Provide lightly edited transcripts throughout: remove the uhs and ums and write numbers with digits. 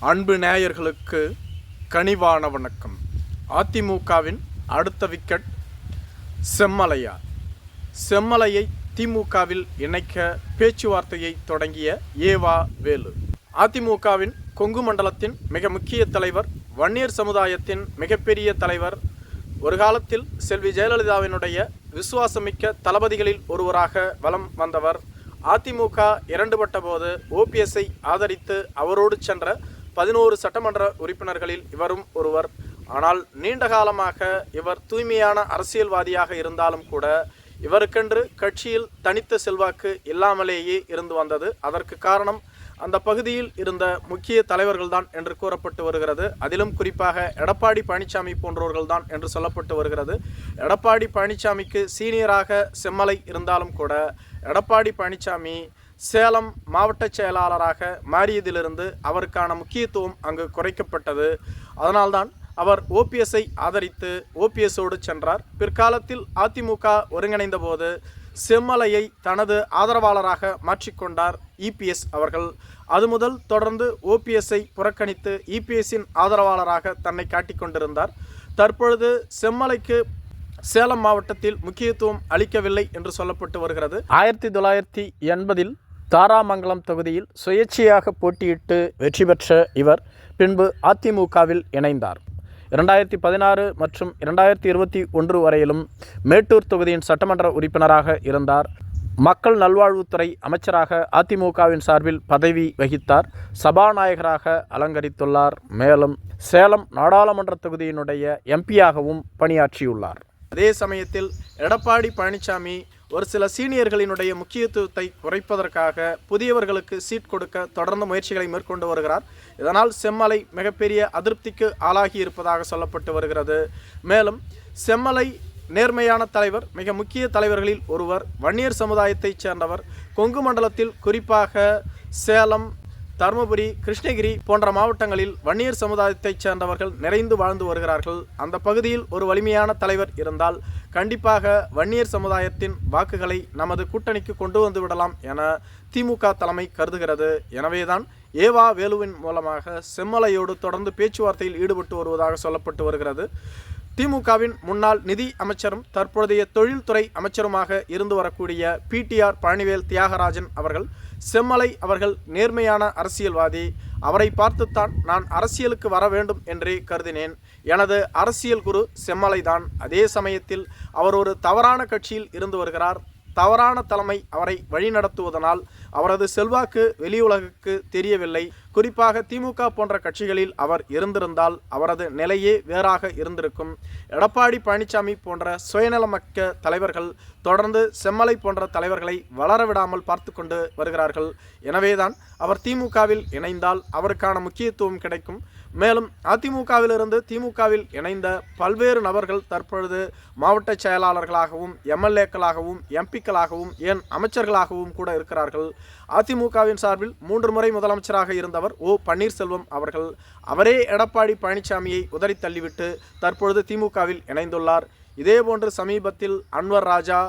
அன்பு நேயர்களுக்கு கனிவான வணக்கம். அதிமுகவின் அடுத்த விக்கெட் செம்மலையார். செம்மலையை திமுகவில் இணைக்க பேச்சுவார்த்தையை தொடங்கிய ஏவா வேலு. அதிமுகவின் கொங்கு மண்டலத்தின் மிக முக்கிய தலைவர், வன்னியர் சமுதாயத்தின் மிகப்பெரிய தலைவர், ஒரு காலத்தில் செல்வி ஜெயலலிதாவினுடைய விசுவாசமிக்க தளபதிகளில் ஒருவராக வலம் வந்தவர். அதிமுக இரண்டுபட்ட போது ஓபிஎஸ்ஐ ஆதரித்து அவரோடு சென்ற 11 சட்டமன்ற உறுப்பினர்களில் இவரும் ஒருவர். ஆனால் நீண்ட காலமாக இவர் தூய்மையான அரசியல்வாதியாக இருந்தாலும் கூட இவருக்கென்று கட்சியில் தனித்த செல்வாக்கு இல்லாமலேயே இருந்து வந்தது. அதற்கு காரணம் அந்த பகுதியில் இருந்த முக்கிய தலைவர்கள்தான் என்று கூறப்பட்டு வருகிறது. அதிலும் குறிப்பாக எடப்பாடி பழனிசாமி போன்றவர்கள்தான் என்று சொல்லப்பட்டு வருகிறது. எடப்பாடி பழனிசாமிக்கு சீனியராக செம்மலை இருந்தாலும் கூட எடப்பாடி பழனிசாமி சேலம் மாவட்ட செயலாளராக மாறியதிலிருந்து அவருக்கான முக்கியத்துவம் அங்கு குறைக்கப்பட்டது. அதனால்தான் அவர் ஓபிஎஸ்ஐ ஆதரித்து ஓபிஎஸோடு சென்றார். பிற்காலத்தில் அதிமுக ஒருங்கிணைந்த போது செம்மலையை தனது ஆதரவாளராக மாற்றிக்கொண்டார் இபிஎஸ் அவர்கள். அது முதல் தொடர்ந்து ஓபிஎஸ்ஐ புறக்கணித்து இபிஎஸ்ஸின் ஆதரவாளராக தன்னை காட்டிக்கொண்டிருந்தார். தற்பொழுது செம்மலைக்கு சேலம் மாவட்டத்தில் முக்கியத்துவம் அளிக்கவில்லை என்று சொல்லப்பட்டு வருகிறது. 1980 தாராமங்கலம் தொகுதியில் சுயேட்சையாக போட்டியிட்டு வெற்றி பெற்ற இவர் பின்பு அதிமுகவில் இணைந்தார். 2016 மற்றும் 2021 வரையிலும் மேட்டூர் தொகுதியின் சட்டமன்ற உறுப்பினராக இருந்தார். மக்கள் நல்வாழ்வுத்துறை அமைச்சராக அதிமுகவின் சார்பில் பதவி வகித்தார். சபாநாயகராக அலங்கரித்துள்ளார். மேலும் சேலம் நாடாளுமன்ற தொகுதியினுடைய எம்பியாகவும் பணியாற்றியுள்ளார். அதே சமயத்தில் எடப்பாடி பழனிசாமி ஒரு சில சீனியர்களினுடைய முக்கியத்துவத்தை குறைப்பதற்காக புதியவர்களுக்கு சீட் கொடுக்க தொடர்ந்து முயற்சிகளை மேற்கொண்டு வருகிறார். இதனால் செம்மலை மிகப்பெரிய அதிருப்திக்கு ஆளாகி இருப்பதாக சொல்லப்பட்டு வருகிறது. மேலும் செம்மலை நேர்மையான தலைவர், மிக முக்கிய தலைவர்களில் ஒருவர், வன்னியர் சமுதாயத்தைச் சேர்ந்தவர். கொங்கு மண்டலத்தில் குறிப்பாக சேலம், தருமபுரி, கிருஷ்ணகிரி போன்ற மாவட்டங்களில் வன்னியர் சமுதாயத்தைச் சேர்ந்தவர்கள் நிறைந்து வாழ்ந்து வருகிறார்கள். அந்த பகுதியில் ஒரு வலிமையான தலைவர் இருந்தால் கண்டிப்பாக வன்னியர் சமுதாயத்தின் வாக்குகளை நமது கூட்டணிக்கு கொண்டு வந்து விடலாம் என திமுக தலைமை கருதுகிறது. எனவேதான் ஏவா வேலுவின் மூலமாக செம்மலையோடு தொடர்ந்து பேச்சுவார்த்தையில் ஈடுபட்டு வருவதாக சொல்லப்பட்டு வருகிறது. திமுகவின் முன்னாள் நிதி அமைச்சரும் தற்பொழுதைய தொழில்துறை அமைச்சருமாக இருந்து வரக்கூடிய பிடிஆர் பழனிவேல் தியாகராஜன் அவர்கள், செம்மலை அவர்கள் நேர்மையான அரசியல்வாதி, அவரை பார்த்துத்தான் நான் அரசியலுக்கு வர வேண்டும் என்றே கருதினேன். எனது அரசியல் குரு செம்மலைதான். அதே சமயத்தில் அவர் ஒரு தவறான கட்சியில் இருந்து வருகிறார். தவறான தலைமை அவரை வழிநடத்துவதனால் அவரது செல்வாக்கு வெளியுலகுக்கு தெரியவில்லை. குறிப்பாக திமுக போன்ற கட்சிகளில் அவர் இருந்திருந்தால் அவரது நிலையே வேறாக இருந்திருக்கும். எடப்பாடி பழனிசாமி போன்ற சுயநலமிக்க தலைவர்கள் தொடர்ந்து செம்மலை போன்ற தலைவர்களை வளரவிடாமல் பார்த்து கொண்டு வருகிறார்கள். எனவேதான் அவர் திமுகவில் இணைந்தால் அவருக்கான முக்கியத்துவம் கிடைக்கும். மேலும் அதிமுகவிலிருந்து திமுகவில் இணைந்த பல்வேறு நபர்கள் தற்பொழுது மாவட்ட செயலாளர்களாகவும் எம்எல்ஏக்களாகவும் எம்பிக்களாகவும் ஏன் அமைச்சர்களாகவும் கூட இருக்கிறார்கள். அதிமுகவின் சார்பில் 3 முறை முதலமைச்சராக இருந்தவர் ஓ பன்னீர்செல்வம் அவர்கள், அவரே எடப்பாடி பழனிசாமியை உதறி தள்ளிவிட்டு தற்பொழுது திமுகவில் இணைந்துள்ளார். இதேபோன்று சமீபத்தில் அன்வர் ராஜா,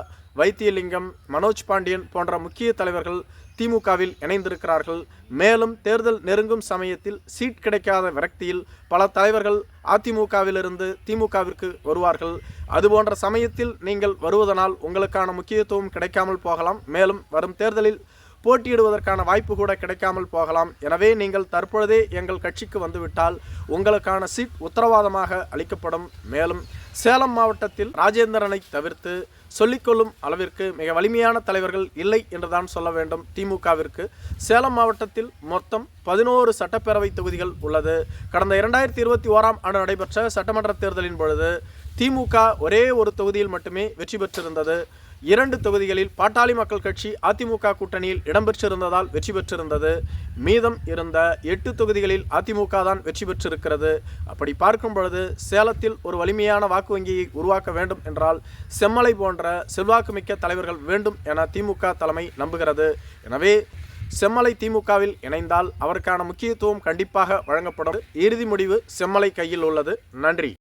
வைத்தியலிங்கம், மனோஜ் பாண்டியன் போன்ற முக்கிய தலைவர்கள் திமுகவில் இணைந்திருக்கிறார்கள். மேலும் தேர்தல் நெருங்கும் சமயத்தில் சீட் கிடைக்காத விரக்தியில் பல தலைவர்கள் அதிமுகவிலிருந்து திமுகவிற்கு வருவார்கள். அதுபோன்ற சமயத்தில் நீங்கள் வருவதனால் உங்களுக்கான முக்கியத்துவம் கிடைக்காமல் போகலாம். மேலும் வரும் தேர்தலில் போட்டியிடுவதற்கான வாய்ப்பு கூட கிடைக்காமல் போகலாம். எனவே நீங்கள் தற்பொழுதே எங்கள் கட்சிக்கு வந்துவிட்டால் உங்களுக்கான சீட் உத்தரவாதமாக அளிக்கப்படும். மேலும் சேலம் மாவட்டத்தில் ராஜேந்திரனை தவிர்த்து சொல்லிக்கொள்ளும் அளவிற்கு மிக வலிமையான தலைவர்கள் இல்லை என்றுதான் சொல்ல வேண்டும். திமுகவிற்கு சேலம் மாவட்டத்தில் மொத்தம் 11 சட்டப்பேரவை தொகுதிகள் உள்ளது. கடந்த 2021ஆம் ஆண்டு நடைபெற்ற சட்டமன்ற தேர்தலின் பொழுது திமுக ஒரே ஒரு தொகுதியில் மட்டுமே வெற்றி பெற்றிருந்தது. 2 தொகுதிகளில் பாட்டாளி மக்கள் கட்சி அதிமுக கூட்டணியில் இடம்பெற்றிருந்ததால் வெற்றி பெற்றிருந்தது. மீதம் இருந்த 8 தொகுதிகளில் அதிமுக தான் வெற்றி பெற்றிருக்கிறது. அப்படி பார்க்கும் பொழுது சேலத்தில் ஒரு வலிமையான வாக்கு வங்கியை உருவாக்க வேண்டும் என்றால் செம்மலை போன்ற செல்வாக்குமிக்க தலைவர்கள் வேண்டும் என திமுக தலைமை நம்புகிறது. எனவே செம்மலை திமுகவில் இணைந்தால் அவருக்கான முக்கியத்துவம் கண்டிப்பாக வழங்கப்படும். இறுதி முடிவு செம்மலை கையில் உள்ளது. நன்றி.